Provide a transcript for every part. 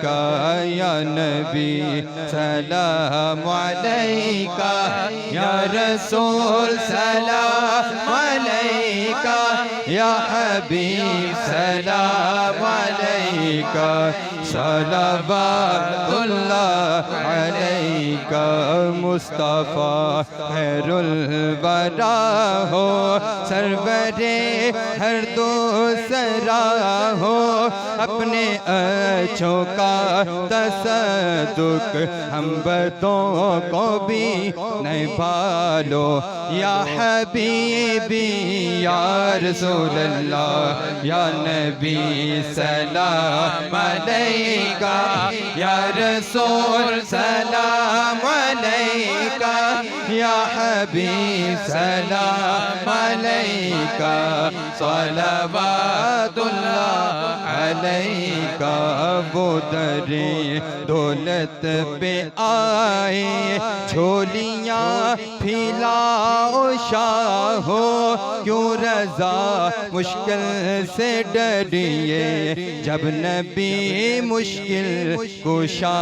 یا نبی سلام علیکہ، یا رسول سلام علیکہ، یا حبیب سلام علیکہ، صلوات اللہ علیکہ۔ مصطفیٰ خیر الورا ہو، سرور ہر دوسرا ہو، اپنے اچھوں کا تصدق ہم بدوں کو بھی نبھالو۔ یا حبیبی یا رسول اللہ، یا نبی سلام علیکہ، یا رسول سلام علیکہ، یا حبیب سلام علیکہ، صلوات اللہ علیکہ۔ وہ در دولت پہ آئے، جھولیاں پھیلاؤ شاہو، کیوں رضا مشکل سے ڈریے، جب نبی مشکل کشا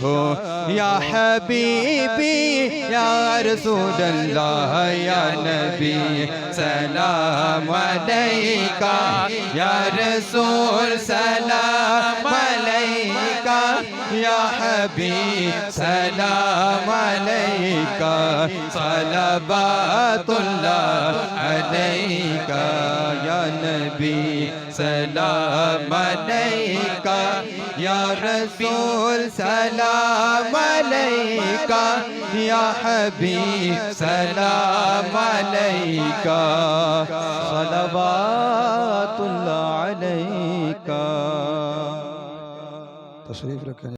ہو۔ یا حبیبی یا رسول اللہ، یا نبی سلام علیکہ، یا رسول سلام علیکہ، یا حبیب سلام علیکہ، صلوات اللہ علیکہ۔ یا نبی سلام علیکہ، یا رسول سلام علیکہ، یا حبیب سلام علیکہ، صلوات اللہ علیکہ۔ تشریف رکھیں۔